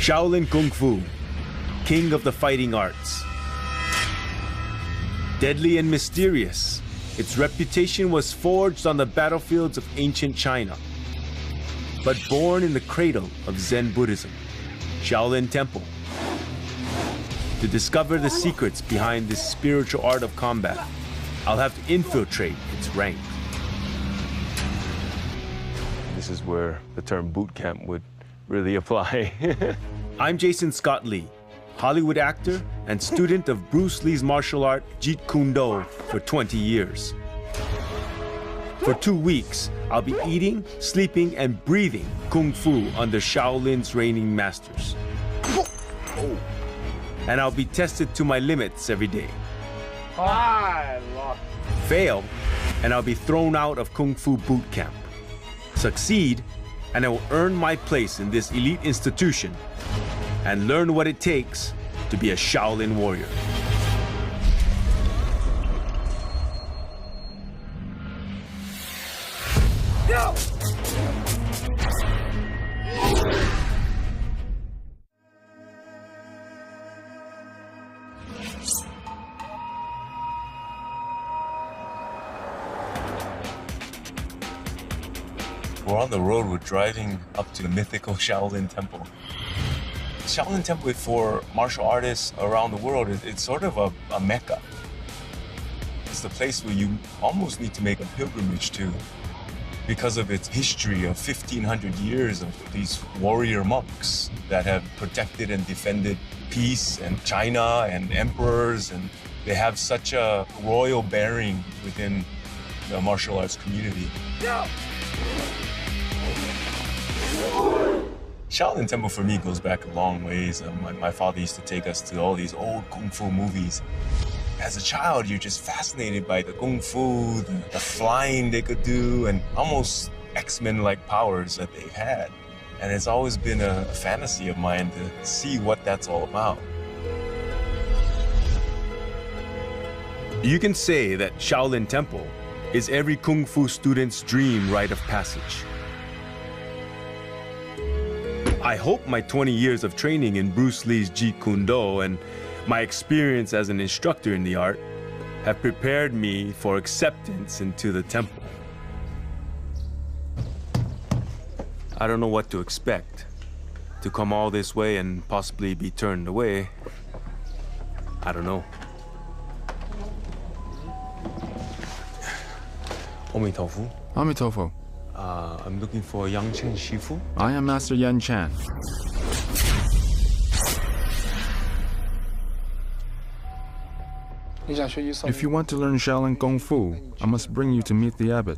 Shaolin Kung Fu, king of the fighting arts. Deadly and mysterious, its reputation was forged on the battlefields of ancient China. But born in the cradle of Zen Buddhism, Shaolin Temple. To discover the secrets behind this spiritual art of combat, I'll have to infiltrate its ranks. This is where the term boot camp would really apply. I'm Jason Scott Lee, Hollywood actor and student of Bruce Lee's martial art Jeet Kune Do for 20 years. For 2 weeks, I'll be eating, sleeping, and breathing Kung Fu under Shaolin's reigning masters. And I'll be tested to my limits every day. Fail, and I'll be thrown out of Kung Fu boot camp. Succeed, and I will earn my place in this elite institution and learn what it takes to be a Shaolin warrior. Go! We're on the road, we're driving up to the mythical Shaolin Temple. Shaolin Temple for martial artists around the world, it's sort of a mecca. It's the place where you almost need to make a pilgrimage to because of its history of 1,500 years of these warrior monks that have protected and defended peace and China and emperors, and they have such a royal bearing within the martial arts community. Yeah. Shaolin Temple for me goes back a long ways. My father used to take us to all these old Kung Fu movies. As a child, you're just fascinated by the Kung Fu, the flying they could do, and almost X-Men-like powers that they've had. And it's always been a fantasy of mine to see what that's all about. You can say that Shaolin Temple is every Kung Fu student's dream rite of passage. I hope my 20 years of training in Bruce Lee's Jeet Kune Do and my experience as an instructor in the art have prepared me for acceptance into the temple. I don't know what to expect. To come all this way and possibly be turned away, I don't know. Omitofu. Amitofu. I'm looking for Yang Chen Shifu. I am Master Yan Chan. If you want to learn Shaolin Kung Fu, I must bring you to meet the abbot.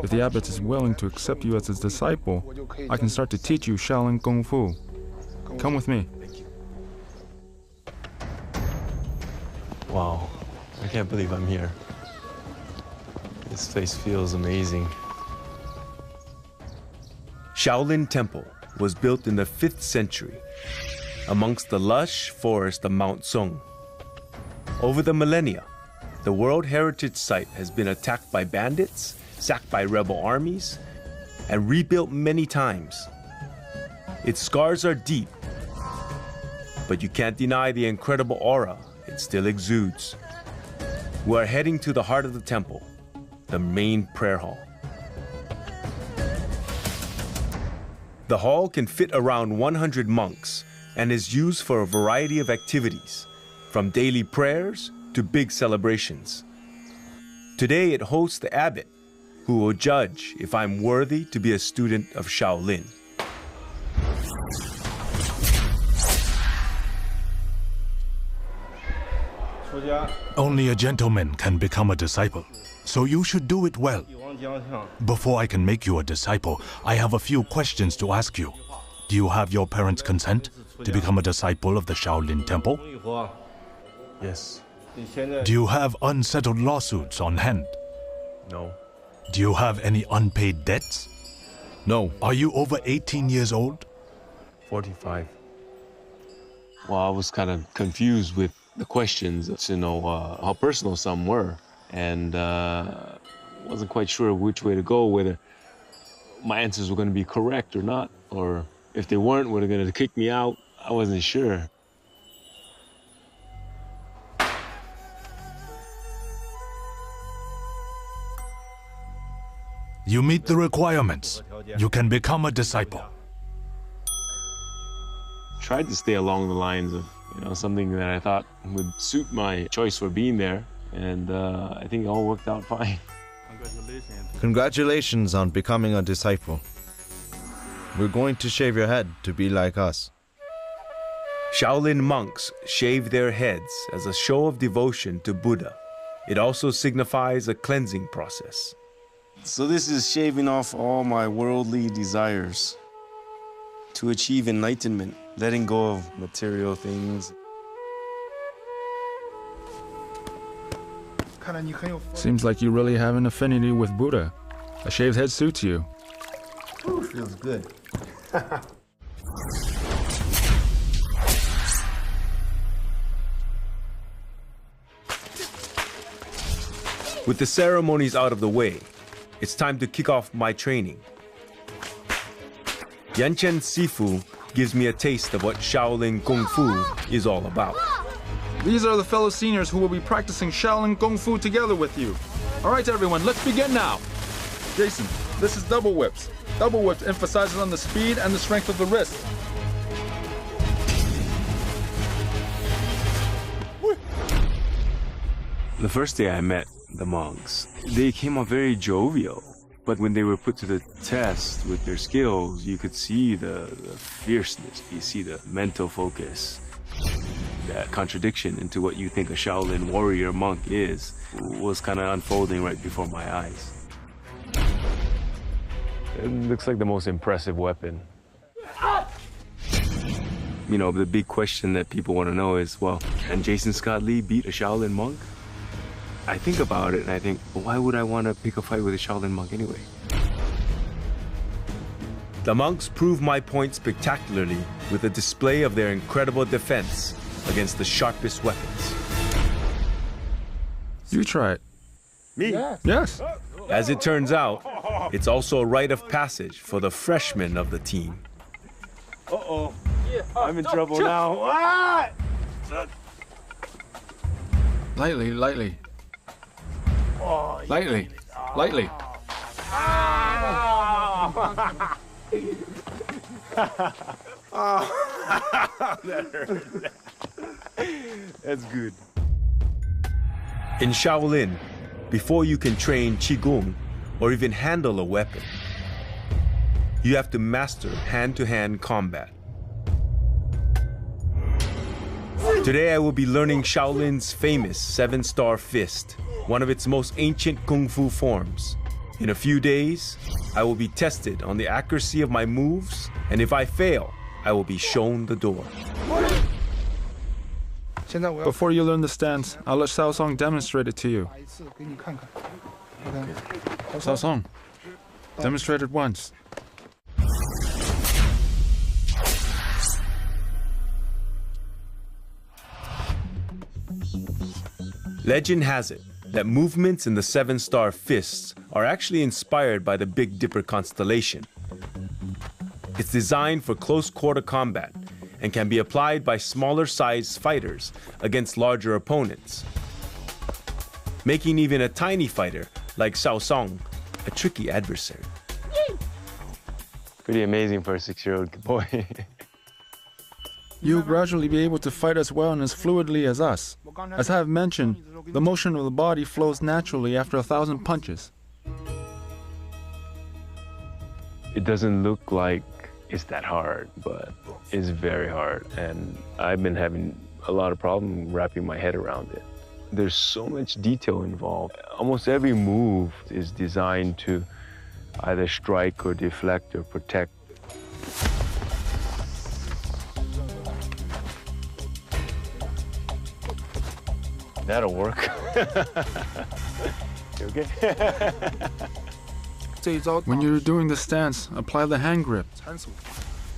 If the abbot is willing to accept you as his disciple, I can start to teach you Shaolin Kung Fu. Come with me. Wow, I can't believe I'm here. This place feels amazing. Shaolin Temple was built in the 5th century amongst the lush forest of Mount Song. Over the millennia, the World Heritage Site has been attacked by bandits, sacked by rebel armies, and rebuilt many times. Its scars are deep, but you can't deny the incredible aura it still exudes. We're heading to the heart of the temple, the main prayer hall. The hall can fit around 100 monks and is used for a variety of activities, from daily prayers to big celebrations. Today it hosts the abbot, who will judge if I'm worthy to be a student of Shaolin. Only a gentleman can become a disciple, so you should do it well. Before I can make you a disciple, I have a few questions to ask you. Do you have your parents' consent to become a disciple of the Shaolin Temple? Yes. Do you have unsettled lawsuits on hand? No. Do you have any unpaid debts? No. Are you over 18 years old? 45. Well, I was kind of confused with the questions, to know how personal some were, and wasn't quite sure which way to go, whether my answers were going to be correct or not, or if they weren't, were they going to kick me out. I wasn't sure. You meet the requirements. You can become a disciple. Tried to stay along the lines of, something that I thought would suit my choice for being there, and I think it all worked out fine. Congratulations on becoming a disciple. We're going to shave your head to be like us. Shaolin monks shave their heads as a show of devotion to Buddha. It also signifies a cleansing process. So this is shaving off all my worldly desires to achieve enlightenment, letting go of material things. Seems like you really have an affinity with Buddha. A shaved head suits you. Ooh, feels good. With the ceremonies out of the way, it's time to kick off my training. Yanchen Sifu gives me a taste of what Shaolin Kung Fu is all about. These are the fellow seniors who will be practicing Shaolin Kung Fu together with you. All right, everyone, let's begin now. Jason, this is double whips. Double whips emphasizes on the speed and the strength of the wrist. The first day I met the monks, they came off very jovial. But when they were put to the test with their skills, you could see the fierceness, you see the mental focus. That contradiction into what you think a Shaolin warrior monk is was kind of unfolding right before my eyes. It looks like the most impressive weapon. The big question that people want to know is, well, can Jason Scott Lee beat a Shaolin monk? I think about it and I think, why would I want to pick a fight with a Shaolin monk anyway? The monks prove my point spectacularly with a display of their incredible defense against the sharpest weapons. You try it. Me? Yes. As it turns out, it's also a rite of passage for the freshmen of the team. Uh-oh. I'm in trouble now. Ah! Lightly, lightly. Lightly, lightly. That hurt. That's good. In Shaolin, before you can train Qigong or even handle a weapon, you have to master hand-to-hand combat. Today I will be learning Shaolin's famous 7-star fist, one of its most ancient kung fu forms. In a few days, I will be tested on the accuracy of my moves, and if I fail, I will be shown the door. Before you learn the stance, I'll let Xiao Song demonstrate it to you. Xiao Song, demonstrate it once. Legend has it that movements in the 7-star fists are actually inspired by the Big Dipper constellation. It's designed for close quarter combat and can be applied by smaller sized fighters against larger opponents, making even a tiny fighter like Xiao Song a tricky adversary. Pretty amazing for a 6-year-old boy. You'll gradually be able to fight as well and as fluidly as us. As I have mentioned, the motion of the body flows naturally after 1,000 punches. It doesn't look like it's that hard, but it's very hard. And I've been having a lot of problem wrapping my head around it. There's so much detail involved. Almost every move is designed to either strike or deflect or protect. That'll work. You okay? When you're doing the stance, apply the hand grip.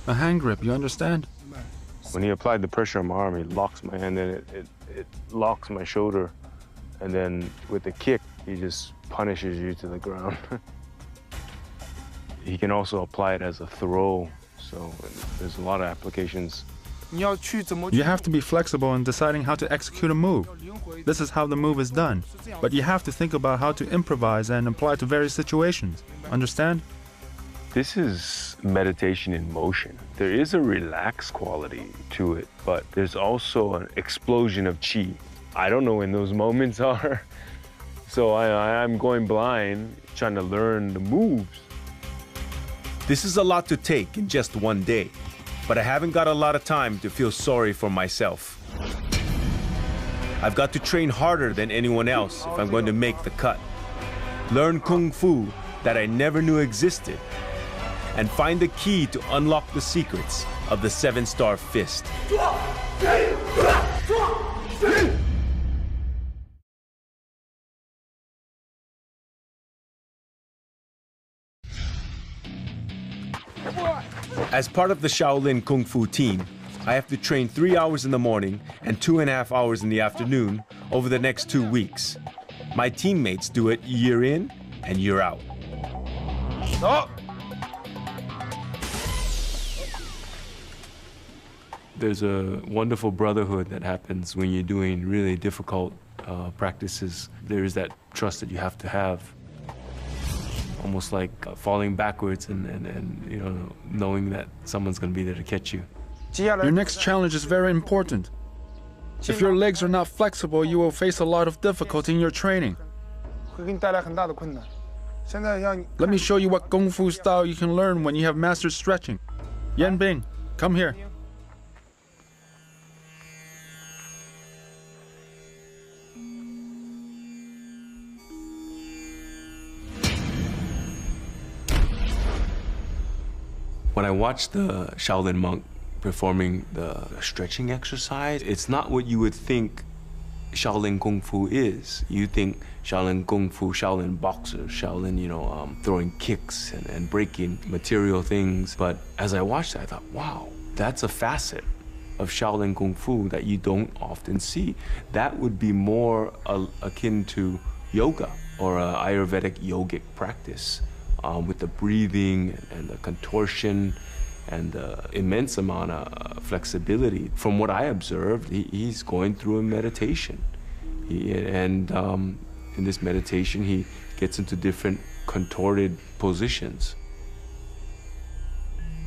A hand grip, you understand? When he applied the pressure on my arm, he locks my hand, and it locks my shoulder. And then with the kick, he just punishes you to the ground. He can also apply it as a throw. So there's a lot of applications You have to be flexible in deciding how to execute a move. This is how the move is done. But you have to think about how to improvise and apply to various situations. Understand? This is meditation in motion. There is a relaxed quality to it, but there's also an explosion of chi. I don't know when those moments are. So I'm going blind, trying to learn the moves. This is a lot to take in just one day, but I haven't got a lot of time to feel sorry for myself. I've got to train harder than anyone else if I'm going to make the cut. Learn Kung Fu that I never knew existed, and find the key to unlock the secrets of the 7-star fist. As part of the Shaolin Kung Fu team, I have to train 3 hours in the morning and 2.5 hours in the afternoon over the next 2 weeks. My teammates do it year in and year out. Stop! There's a wonderful brotherhood that happens when you're doing really difficult practices. There's that trust that you have to have. Almost like falling backwards and you know, knowing that someone's going to be there to catch you. Your next challenge is very important. If your legs are not flexible, you will face a lot of difficulty in your training. Let me show you what Kung Fu style you can learn when you have mastered stretching. Yan Bing, come here. When I watch the Shaolin monk performing the stretching exercise, it's not what you would think Shaolin Kung Fu is. You think Shaolin Kung Fu, Shaolin boxers, Shaolin, you know, throwing kicks and breaking material things. But as I watched that, I thought, wow, that's a facet of Shaolin Kung Fu that you don't often see. That would be more akin to yoga or an Ayurvedic yogic practice. With the breathing and the contortion and the immense amount of flexibility. From what I observed, he's going through a meditation. In this meditation, he gets into different contorted positions.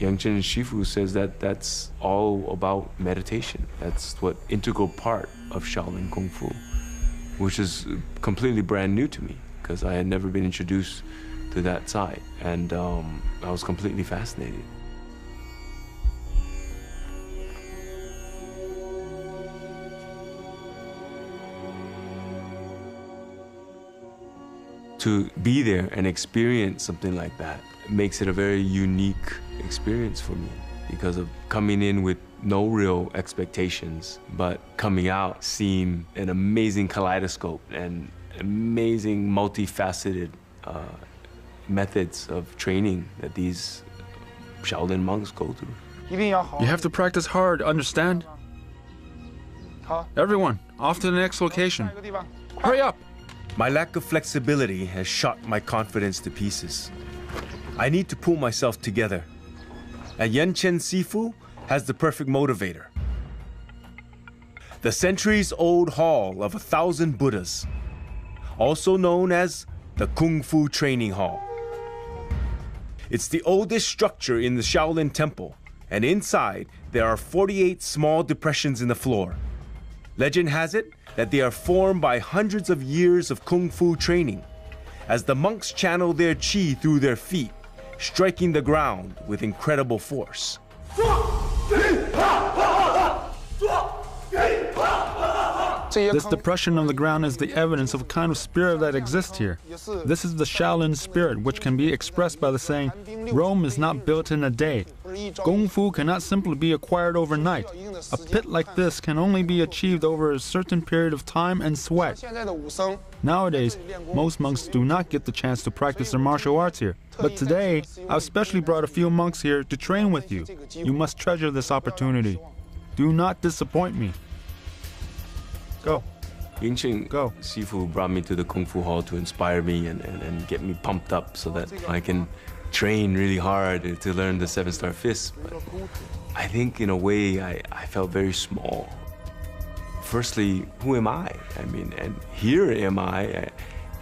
Yang Chen Shifu says that that's all about meditation. That's what integral part of Shaolin Kung Fu, which is completely brand new to me because I had never been introduced to that side, and I was completely fascinated. To be there and experience something like that makes it a very unique experience for me because of coming in with no real expectations, but coming out seeing an amazing kaleidoscope and amazing multifaceted methods of training that these Shaolin monks go through. You have to practice hard, understand? Everyone, off to the next location. Hurry up! My lack of flexibility has shot my confidence to pieces. I need to pull myself together. And Yan Chen Sifu has the perfect motivator. The centuries-old Hall of 1,000 Buddhas, also known as the Kung Fu Training Hall. It's the oldest structure in the Shaolin Temple, and inside there are 48 small depressions in the floor. Legend has it that they are formed by hundreds of years of Kung Fu training, as the monks channel their chi through their feet, striking the ground with incredible force. This depression on the ground is the evidence of a kind of spirit that exists here. This is the Shaolin spirit, which can be expressed by the saying, Rome is not built in a day. Kung Fu cannot simply be acquired overnight. A pit like this can only be achieved over a certain period of time and sweat. Nowadays, most monks do not get the chance to practice their martial arts here. But today, I've specially brought a few monks here to train with you. You must treasure this opportunity. Do not disappoint me. Go. Yang Chen Sifu brought me to the Kung Fu Hall to inspire me and get me pumped up so that I can train really hard to learn the 7-star fist. But I think in a way I felt very small. Firstly, who am I? I mean, and here am I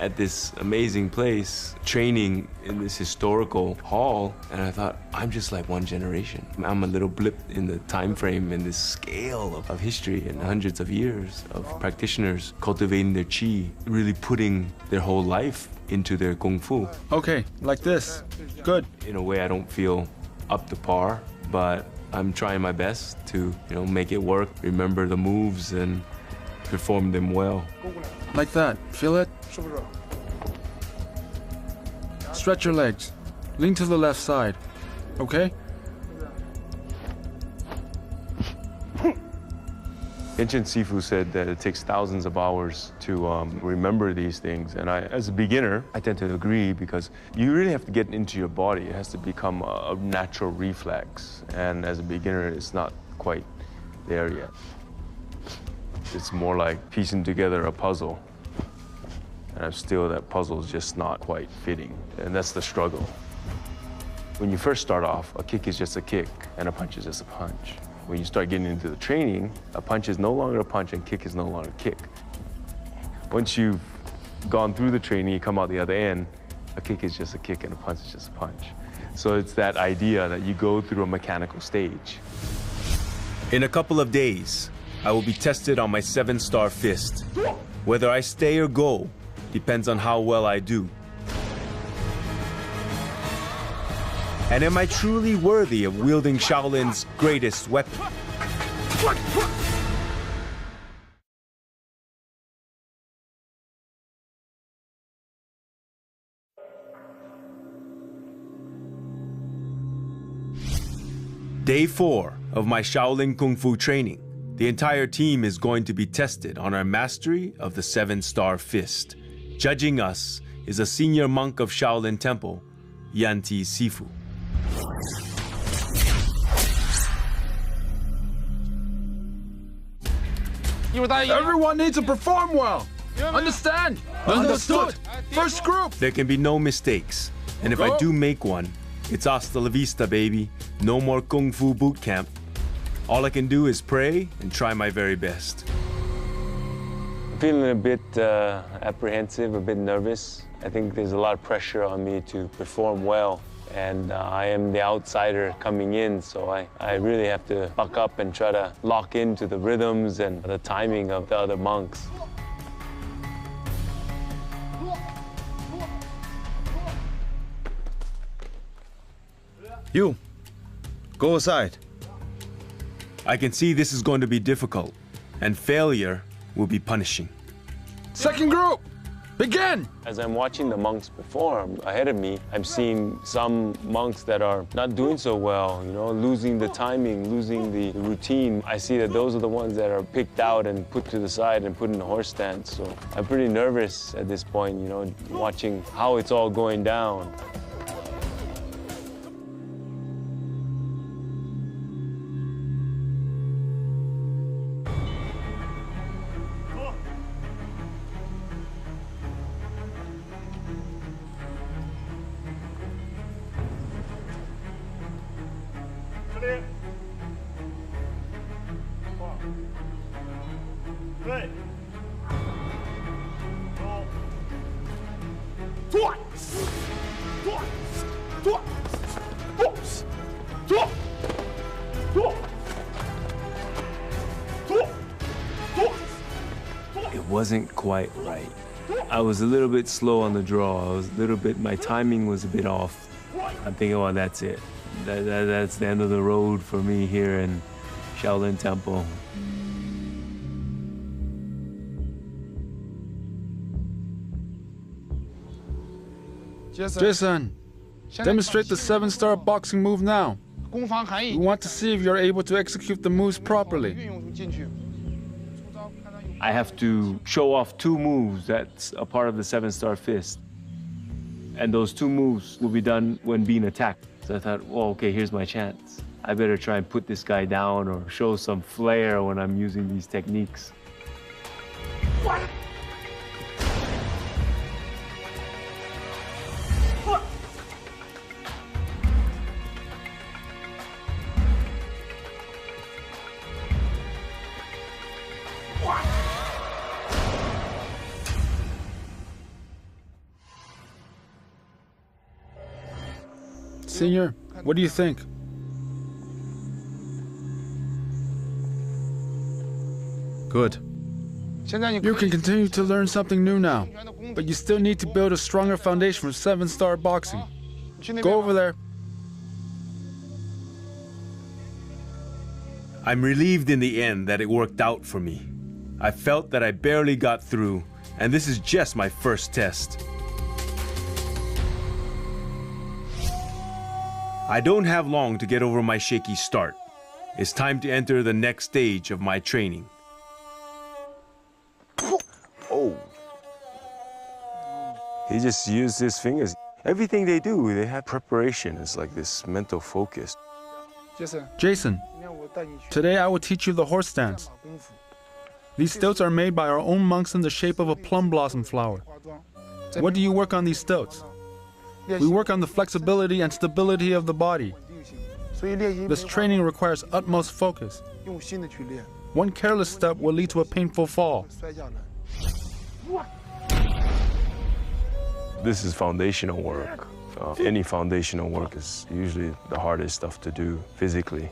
at this amazing place, training in this historical hall, and I thought, I'm just like one generation. I'm a little blip in the time frame, in this scale of history and hundreds of years of practitioners cultivating their chi, really putting their whole life into their kung fu. Okay, like this. Good. In a way, I don't feel up to par, but I'm trying my best to, make it work, remember the moves, and perform them well. Like that. Feel it? Stretch your legs. Lean to the left side. Okay? Ancient Sifu said that it takes thousands of hours to remember these things. And as a beginner, I tend to agree because you really have to get into your body. It has to become a natural reflex. And as a beginner, it's not quite there yet. It's more like piecing together a puzzle. And that puzzle is just not quite fitting. And that's the struggle. When you first start off, a kick is just a kick and a punch is just a punch. When you start getting into the training, a punch is no longer a punch and kick is no longer a kick. Once you've gone through the training, you come out the other end, a kick is just a kick and a punch is just a punch. So it's that idea that you go through a mechanical stage. In a couple of days, I will be tested on my 7-star fist. Whether I stay or go depends on how well I do. And am I truly worthy of wielding Shaolin's greatest weapon? Day 4 of my Shaolin Kung Fu training. The entire team is going to be tested on our mastery of the 7-star fist. Judging us is a senior monk of Shaolin Temple, Yanti Sifu. Everyone needs to perform well. Understand? Understood. First group. There can be no mistakes. And if I do make one, it's hasta la vista, baby. No more Kung Fu boot camp. All I can do is pray and try my very best. I'm feeling a bit apprehensive, a bit nervous. I think there's a lot of pressure on me to perform well. And I am the outsider coming in, so I really have to buck up and try to lock into the rhythms and the timing of the other monks. You, go aside. I can see this is going to be difficult, and failure will be punishing. Second group, begin! As I'm watching the monks perform ahead of me, I'm seeing some monks that are not doing so well, losing the timing, losing the routine. I see that those are the ones that are picked out and put to the side and put in the horse stance. So I'm pretty nervous at this point, watching how it's all going down. It wasn't quite right. I was a little bit slow on the draw. My timing was a bit off. I'm thinking, well, that's it. That's the end of the road for me here in Shaolin Temple. Jason, demonstrate the 7-star boxing move now. We want to see if you're able to execute the moves properly. I have to show off 2 moves that's a part of the 7-star fist. And those 2 moves will be done when being attacked. So I thought, well, okay, here's my chance. I better try and put this guy down or show some flair when I'm using these techniques. What? Senior, what do you think? Good. You can continue to learn something new now, but you still need to build a stronger foundation for 7-star boxing. Go over there. I'm relieved in the end that it worked out for me. I felt that I barely got through, and this is just my first test. I don't have long to get over my shaky start. It's time to enter the next stage of my training. Oh. He just used his fingers. Everything they do, they have preparation. It's like this mental focus. Jason, today I will teach you the horse stance. These stilts are made by our own monks in the shape of a plum blossom flower. What do you work on these stilts? We work on the flexibility and stability of the body. This training requires utmost focus. One careless step will lead to a painful fall. This is foundational work. Any foundational work is usually the hardest stuff to do physically.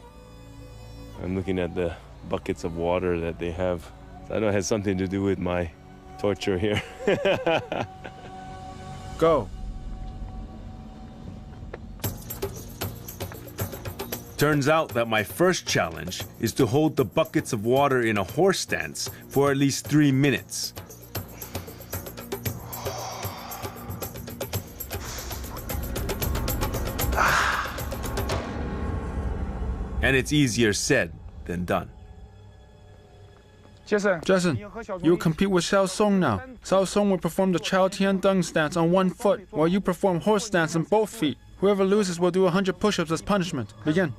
I'm looking at the buckets of water that they have. I know it has something to do with my torture here. Go. Turns out that my first challenge is to hold the buckets of water in a horse stance for at least 3 minutes. And it's easier said than done. Jason, you will compete with Xiao Song now. Xiao Song will perform the Chao Tian Deng stance on one foot, while you perform horse stance on both feet. Whoever loses will do 100 push-ups as punishment. Begin.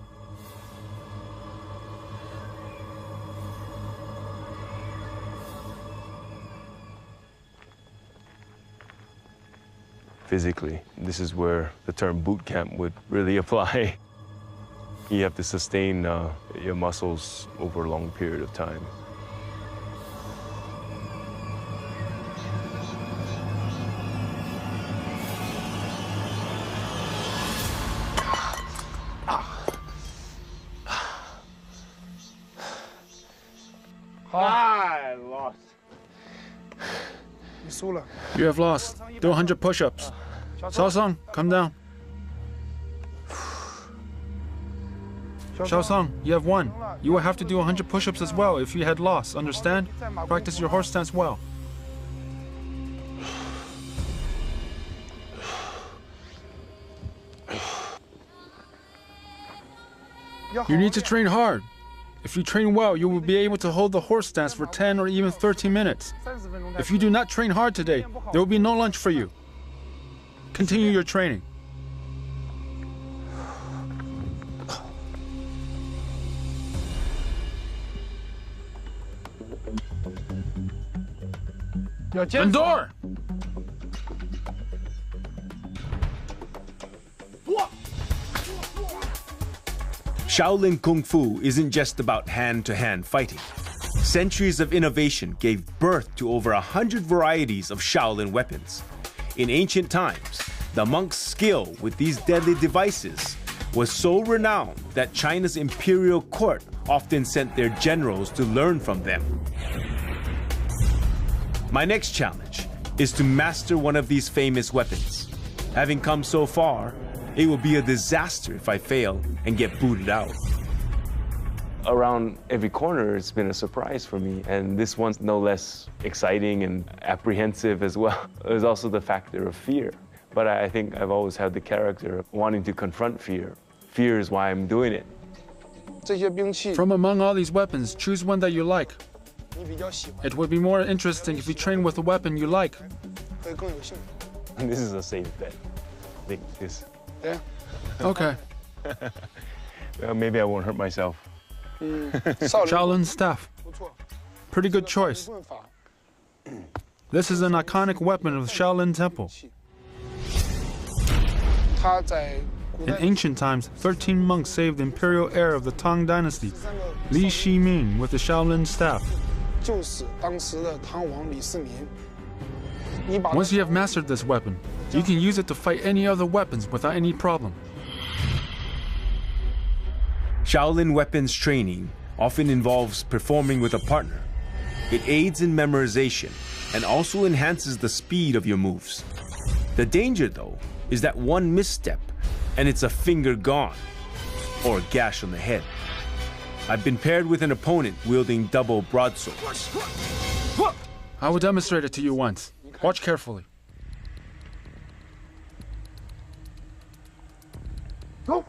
Physically, this is where the term boot camp would really apply. You have to sustain your muscles over a long period of time. I lost. You have lost. Do 100 push-ups. Xiao Song, come down. Xiao Song, you have won. You will have to do 100 push-ups as well if you had lost, understand? Practice your horse stance well. You need to train hard. If you train well, you will be able to hold the horse stance for 10 or even 30 minutes. If you do not train hard today, there will be no lunch for you. Continue your training. Endure! Shaolin Kung Fu isn't just about hand-to-hand fighting. Centuries of innovation gave birth to over 100 varieties of Shaolin weapons. In ancient times, the monks' skill with these deadly devices was so renowned that China's imperial court often sent their generals to learn from them. My next challenge is to master one of these famous weapons. Having come so far, it will be a disaster if I fail and get booted out. Around every corner, it's been a surprise for me, and this one's no less exciting and apprehensive as well. There's also the factor of fear, but I think I've always had the character of wanting to confront fear. Fear is why I'm doing it. From among all these weapons, choose one that you like. It would be more interesting if you train with a weapon you like. This is a safe bet. I think this. Yeah. Okay. Well, maybe I won't hurt myself. Shaolin staff. Pretty good choice. This is an iconic weapon of the Shaolin Temple. In ancient times, 13 monks saved the imperial heir of the Tang Dynasty, Li Shiming, with the Shaolin staff. Once you have mastered this weapon, you can use it to fight any other weapons without any problem. Shaolin weapons training often involves performing with a partner. It aids in memorization and also enhances the speed of your moves. The danger, though, is that one misstep and it's a finger gone or a gash on the head. I've been paired with an opponent wielding double broadswords. I will demonstrate it to you once. Watch carefully. Oh,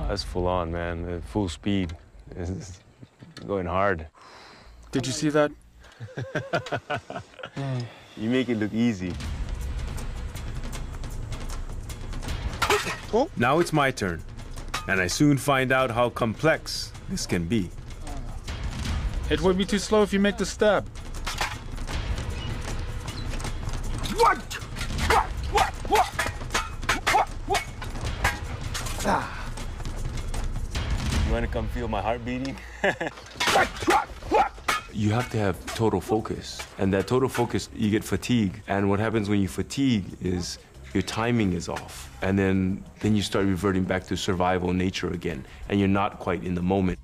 that's full on, man. Full speed. It's going hard. Did you see that? You make it look easy. Now it's my turn, and I soon find out how complex this can be. It would be too slow if you make the stab. You want to come feel my heart beating? You have to have total focus. And that total focus, you get fatigue. And what happens when you fatigue is your timing is off. And then you start reverting back to survival nature again. And you're not quite in the moment.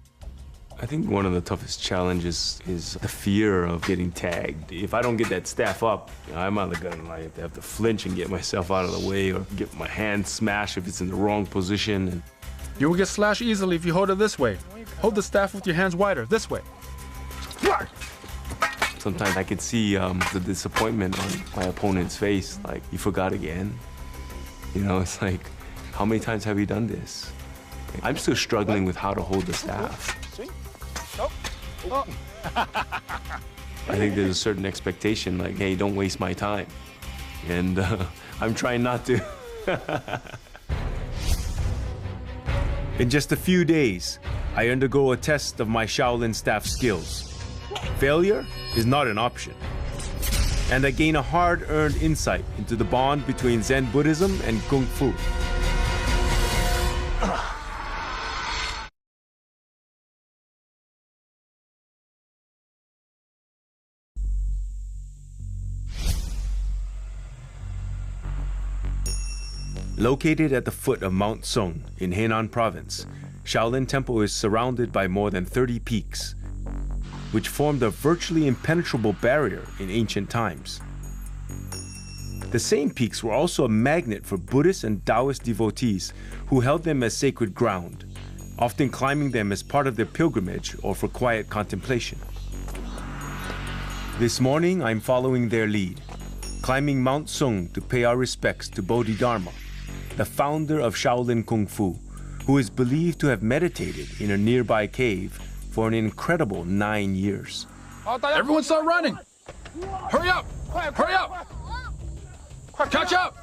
I think one of the toughest challenges is the fear of getting tagged. If I don't get that staff up, I'm either gonna have to flinch and get myself out of the way or get my hand smashed if it's in the wrong position. And You will get slashed easily if you hold it this way. Hold the staff with your hands wider, this way. sometimes I could see the disappointment on my opponent's face, like, you forgot again. You know, it's like, how many times have you done this? I'm still struggling with how to hold the staff. I think there's a certain expectation, like, hey, don't waste my time. And I'm trying not to. In just a few days, I undergo a test of my Shaolin staff skills. Failure is not an option. And I gain a hard-earned insight into the bond between Zen Buddhism and Kung Fu. Located at the foot of Mount Song in Henan Province, Shaolin Temple is surrounded by more than 30 peaks, which formed a virtually impenetrable barrier in ancient times. The same peaks were also a magnet for Buddhist and Taoist devotees who held them as sacred ground, often climbing them as part of their pilgrimage or for quiet contemplation. This morning, I'm following their lead, climbing Mount Song to pay our respects to Bodhidharma, the founder of Shaolin Kung Fu, who is believed to have meditated in a nearby cave for an incredible 9 years. Everyone start running! Hurry up! Hurry up! Catch up!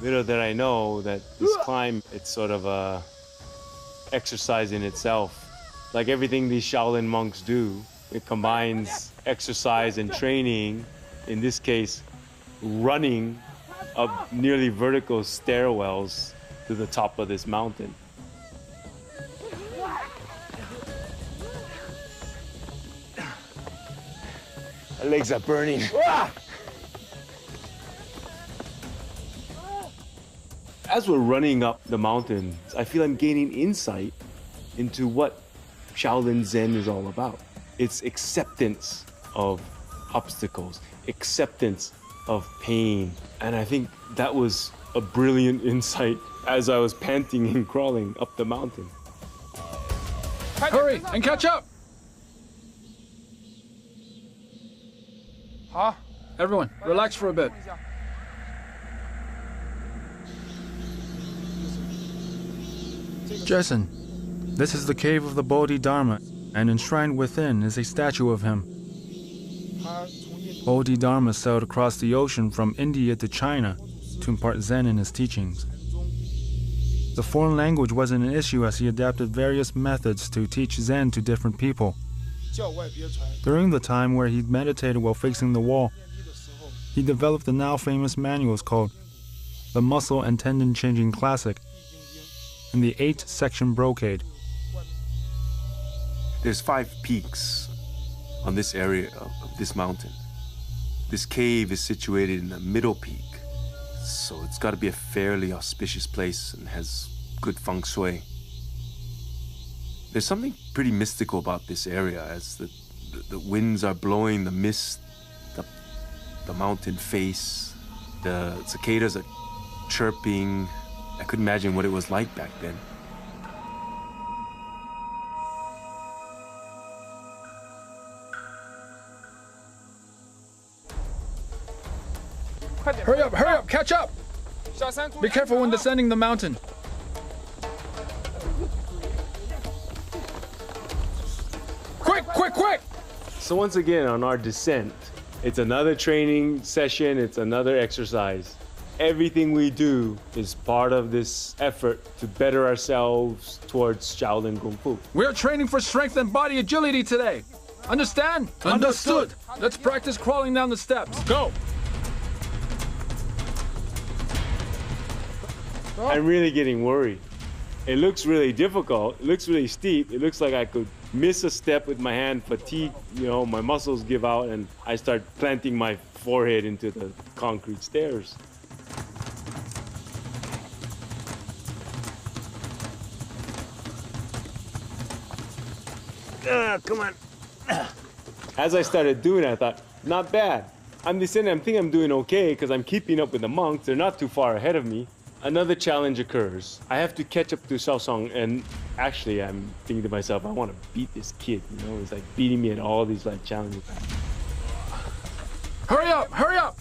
Little did I know that this climb, it's sort of a exercise in itself. Like everything these Shaolin monks do, it combines exercise and training, in this case, running up nearly vertical stairwells to the top of this mountain. My legs are burning. As we're running up the mountain, I feel I'm gaining insight into what Shaolin Zen is all about. It's acceptance of obstacles, acceptance of pain. And I think that was a brilliant insight as I was panting and crawling up the mountain. Hurry and catch up! Everyone, relax for a bit. Jason, this is the cave of the Bodhidharma, and enshrined within is a statue of him. Bodhidharma sailed across the ocean from India to China to impart Zen in his teachings. The foreign language wasn't an issue as he adapted various methods to teach Zen to different people. During the time where he meditated while facing the wall, he developed the now famous manuals called the Muscle and Tendon Changing Classic and the 8-section Brocade. There's 5 peaks on this area of this mountain. This cave is situated in the middle peak, so it's got to be a fairly auspicious place and has good feng shui. There's something pretty mystical about this area as the winds are blowing the mist, the mountain face, the cicadas are chirping. I couldn't imagine what it was like back then. Hurry up, catch up! Be careful when descending the mountain. Quick! So once again, on our descent, it's another training session, it's another exercise. Everything we do is part of this effort to better ourselves towards Shaolin Kung Fu. We're training for strength and body agility today. Understand? Understood. Let's practice crawling down the steps. Go! I'm really getting worried. It looks really difficult. It looks really steep. It looks like I could miss a step with my hand, fatigue, my muscles give out, and I start planting my forehead into the concrete stairs. Come on. As I started doing it, I thought, not bad. I'm descending. I think I'm doing okay because I'm keeping up with the monks. They're not too far ahead of me. Another challenge occurs. I have to catch up to Xiaosong, and actually I'm thinking to myself, I want to beat this kid, He's like beating me at all these challenges. Hurry up!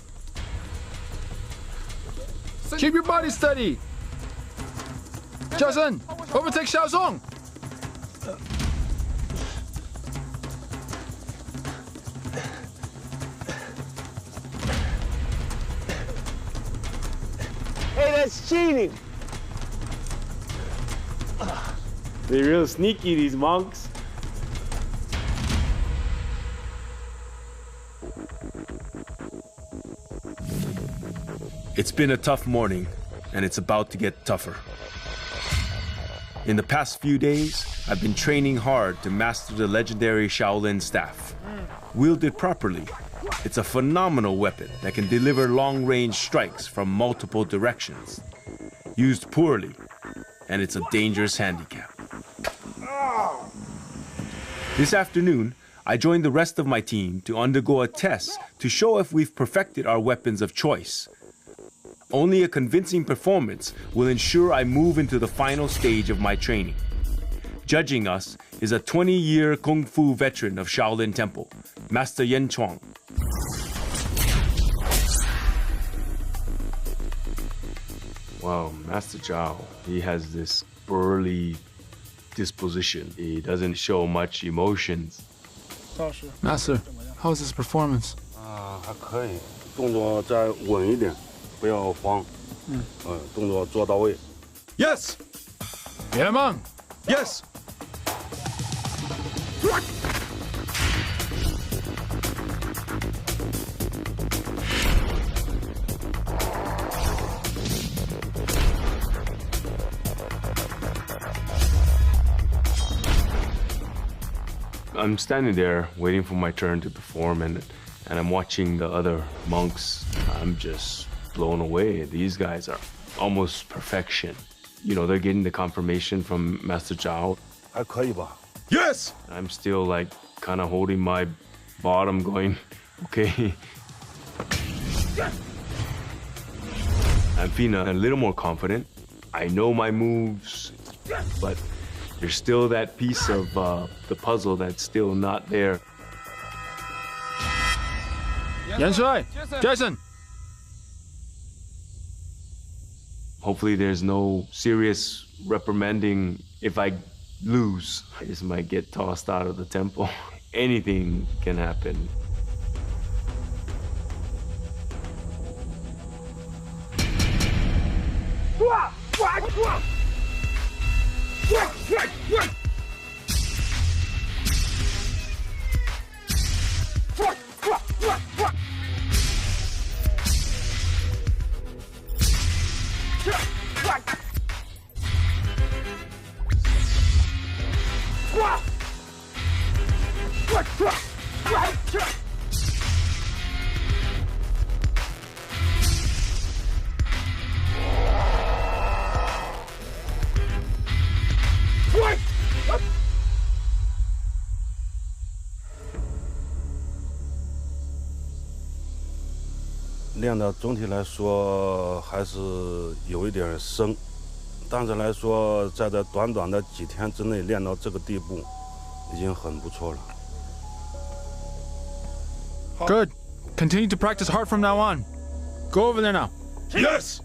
Keep your body steady! Jason, overtake Xiaosong! Hey, that's cheating! They're real sneaky, these monks. It's been a tough morning, and it's about to get tougher. In the past few days, I've been training hard to master the legendary Shaolin staff. Wielded properly, it's a phenomenal weapon that can deliver long-range strikes from multiple directions. Used poorly, and it's a dangerous handicap. This afternoon, I joined the rest of my team to undergo a test to show if we've perfected our weapons of choice. Only a convincing performance will ensure I move into the final stage of my training. Judging us is a 20-year Kung Fu veteran of Shaolin Temple, Master Yan Chuang. Wow, Master Zhao, he has this burly disposition. He doesn't show much emotions. Master, how is his performance? 还可以，动作再稳一点，不要慌，动作做到位。 Yes! Yeamang! Yes! I'm standing there waiting for my turn to perform, and I'm watching the other monks. I'm just blown away. These guys are almost perfection. They're getting the confirmation from Master Zhao. 还可以吧？ Yes! I'm still kind of holding my bottom going, okay. I'm feeling a little more confident. I know my moves, but there's still that piece of the puzzle that's still not there. Yan Shui! Jason! Hopefully there's no serious reprimanding if I lose. I just might get tossed out of the temple. Anything can happen. 练的总体来说还是有一点生，但是来说，在这短短的几天之内练到这个地步，已经很不错了。Good. Continue to practice hard from now on. Go over there now. Yes!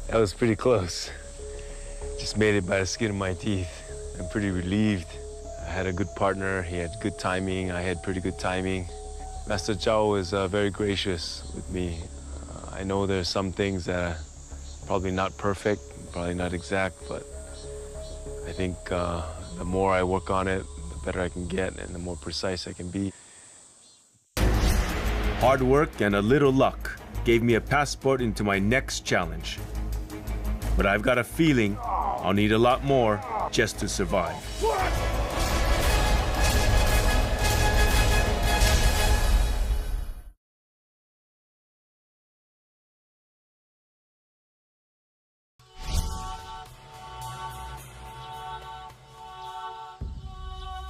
That was pretty close. Just made it by the skin of my teeth. I'm pretty relieved. I had a good partner, he had good timing, I had pretty good timing. Master Zhao was very gracious with me. I know there's some things that are probably not perfect, probably not exact, but I think the more I work on it, the better I can get and the more precise I can be. Hard work and a little luck gave me a passport into my next challenge. But I've got a feeling I'll need a lot more just to survive.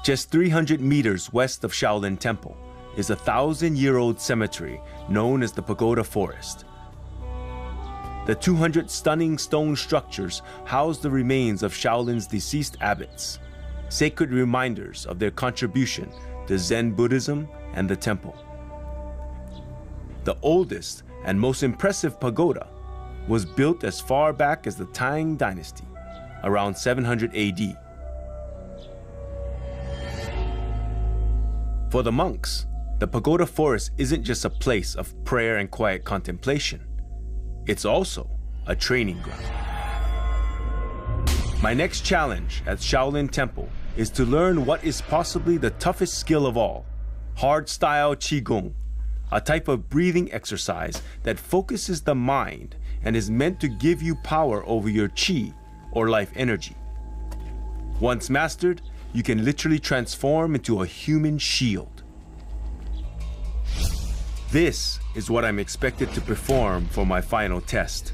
Just 300 meters west of Shaolin Temple is a 1,000-year-old cemetery known as the Pagoda Forest. The 200 stunning stone structures house the remains of Shaolin's deceased abbots, sacred reminders of their contribution to Zen Buddhism and the temple. The oldest and most impressive pagoda was built as far back as the Tang Dynasty, around 700 AD. For the monks, the Pagoda Forest isn't just a place of prayer and quiet contemplation. It's also a training ground. My next challenge at Shaolin Temple is to learn what is possibly the toughest skill of all, hardstyle Qigong, a type of breathing exercise that focuses the mind and is meant to give you power over your Qi or life energy. Once mastered, you can literally transform into a human shield. This is what I'm expected to perform for my final test.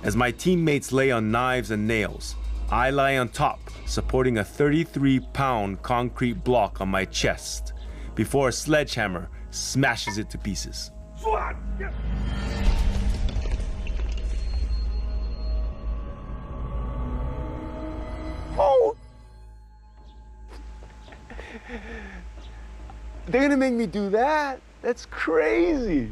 As my teammates lay on knives and nails, I lie on top, supporting a 33-pound concrete block on my chest, before a sledgehammer smashes it to pieces. Oh! They're gonna make me do that? That's crazy.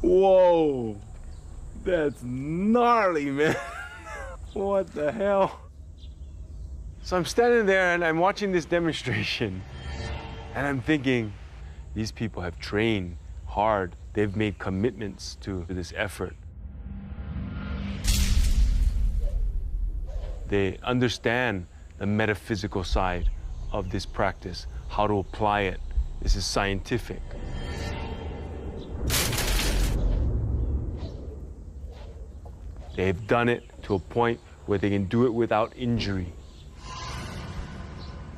Whoa, that's gnarly, man. What the hell? So I'm standing there and I'm watching this demonstration and I'm thinking, these people have trained hard. They've made commitments to this effort. They understand the metaphysical side of this practice, how to apply it. This is scientific. They've done it to a point where they can do it without injury.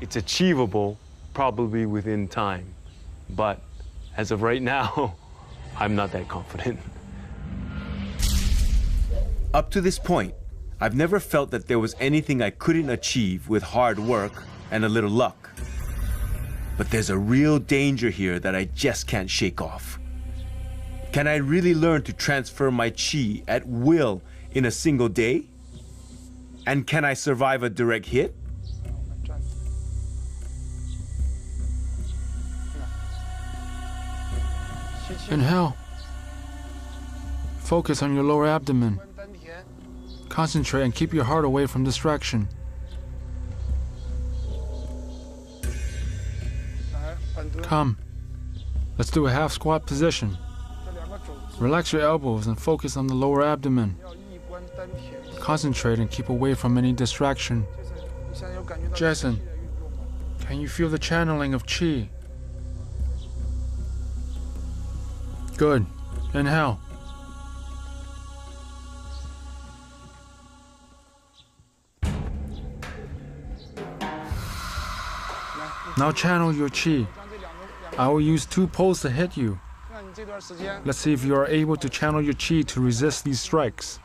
It's achievable, probably within time. But as of right now, I'm not that confident. Up to this point, I've never felt that there was anything I couldn't achieve with hard work and a little luck. But there's a real danger here that I just can't shake off. Can I really learn to transfer my Qi at will in a single day? And can I survive a direct hit? Inhale. Focus on your lower abdomen. Concentrate and keep your heart away from distraction. Come. Let's do a half squat position. Relax your elbows and focus on the lower abdomen. Concentrate and keep away from any distraction. Jason, can you feel the channeling of qi? Good. Inhale. Now channel your qi. I will use 2 poles to hit you. Let's see if you are able to channel your qi to resist these strikes.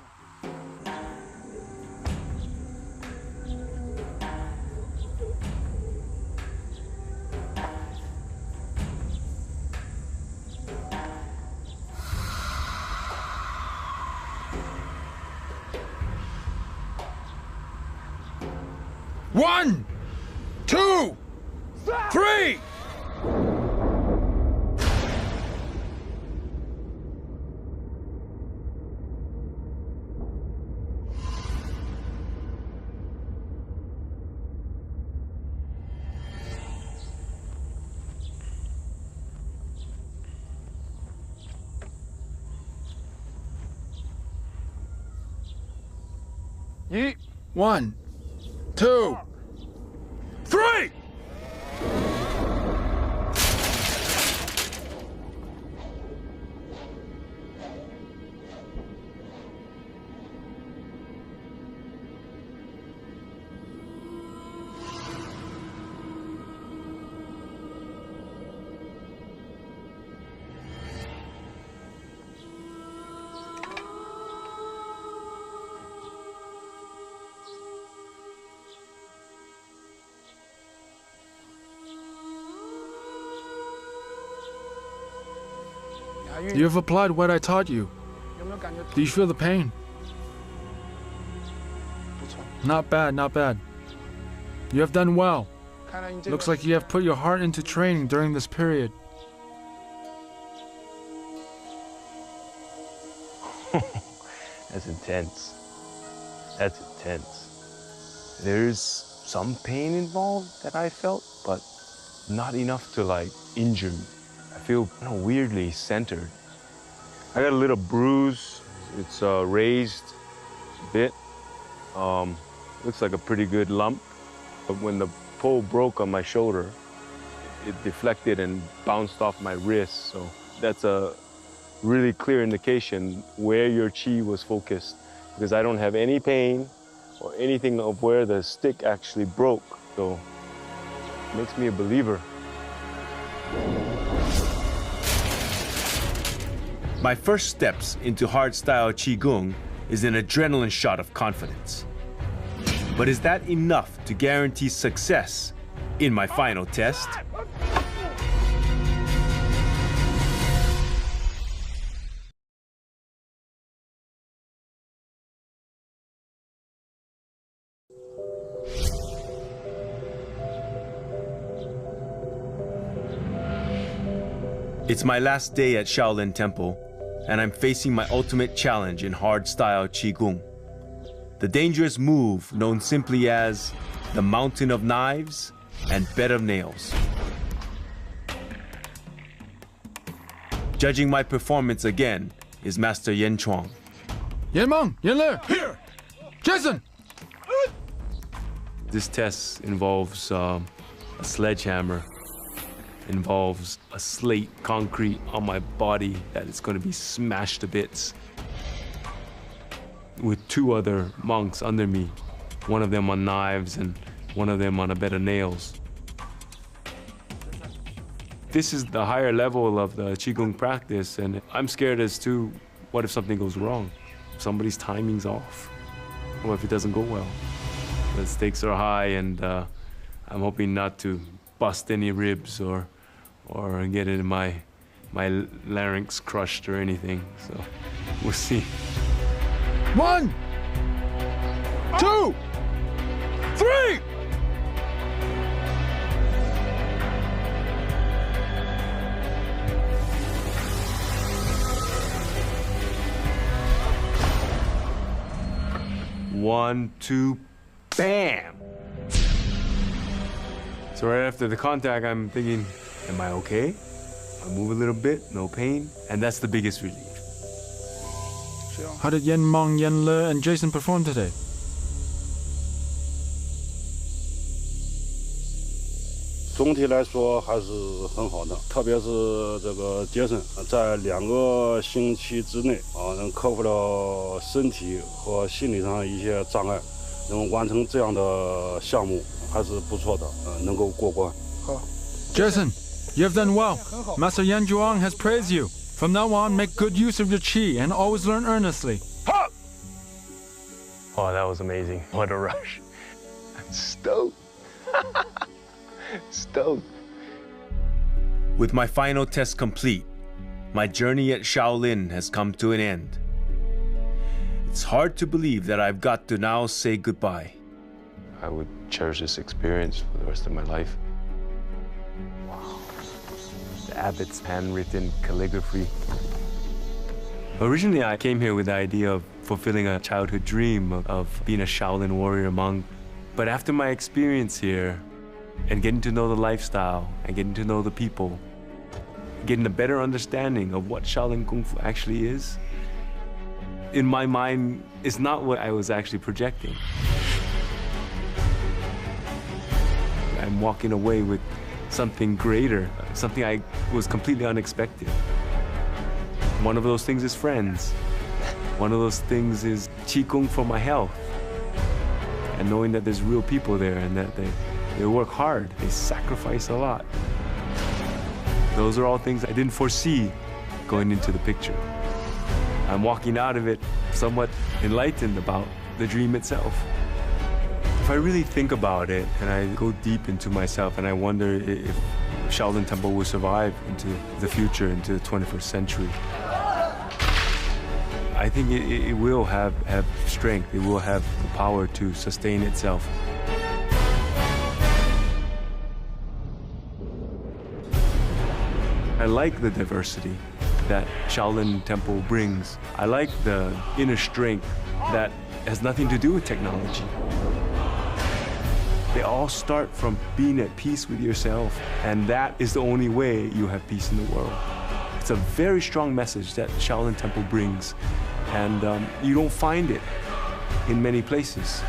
One, 2, 3! One, 2, 3! You have applied what I taught you. Do you feel the pain? Not bad, not bad. You have done well. Looks like you have put your heart into training during this period. That's intense. That's intense. There's some pain involved that I felt, but not enough to like injure me. I feel weirdly centered. I got a little bruise. It's raised a bit. Looks like a pretty good lump. But when the pole broke on my shoulder, it deflected and bounced off my wrist. So that's a really clear indication where your qi was focused, because I don't have any pain or anything of where the stick actually broke. So it makes me a believer. My first steps into hardstyle Qigong is an adrenaline shot of confidence. But is that enough to guarantee success in my final test? It's my last day at Shaolin Temple, and I'm facing my ultimate challenge in hardstyle Qigong. The dangerous move known simply as the Mountain of Knives and Bed of Nails. Judging my performance again is Master Yan Chuang. Yan Meng, Yan Le, here! Jason! This test involves a sledgehammer, involves a slate concrete on my body that is going to be smashed to bits, with 2 other monks under me, one of them on knives and one of them on a bed of nails. This is the higher level of the Qigong practice, and I'm scared as to what if something goes wrong? If somebody's timing's off? What if it doesn't go well? The stakes are high, and I'm hoping not to bust any ribs or get it in my larynx crushed or anything. So we'll see. 1, 2, 3! One, two, bam! So right after the contact, I'm thinking, am I okay? I move a little bit, no pain, and that's the biggest relief. How did Yen Meng, Yen Le, and Jason perform today? 总体来说还是很好的，特别是这个杰森，在2个星期之内能克服了身体和心理上一些障碍，能完成这样的项目还是不错的，能够过关。好 Jason, you have done well. Master Yan Zhuang has praised you. From now on, make good use of your qi and always learn earnestly. Oh, that was amazing. What a rush. I'm stoked. Stoked. With my final test complete, my journey at Shaolin has come to an end. It's hard to believe that I've got to now say goodbye. I would cherish this experience for the rest of my life. Wow. The abbot's handwritten calligraphy. Originally, I came here with the idea of fulfilling a childhood dream of being a Shaolin warrior monk. But after my experience here, and getting to know the lifestyle, and getting to know the people, getting a better understanding of what Shaolin Kung Fu actually is, in my mind, it's not what I was actually projecting. I'm walking away with something greater, something I was completely unexpected. One of those things is friends. One of those things is Qigong for my health. And knowing that there's real people there and that they work hard, they sacrifice a lot. Those are all things I didn't foresee going into the picture. I'm walking out of it somewhat enlightened about the dream itself. If I really think about it and I go deep into myself and I wonder if Shaolin Temple will survive into the future, into the 21st century, I think it will have strength, it will have the power to sustain itself. I like the diversity that Shaolin Temple brings. I like the inner strength that has nothing to do with technology. They all start from being at peace with yourself, and that is the only way you have peace in the world. It's a very strong message that Shaolin Temple brings, and you don't find it in many places.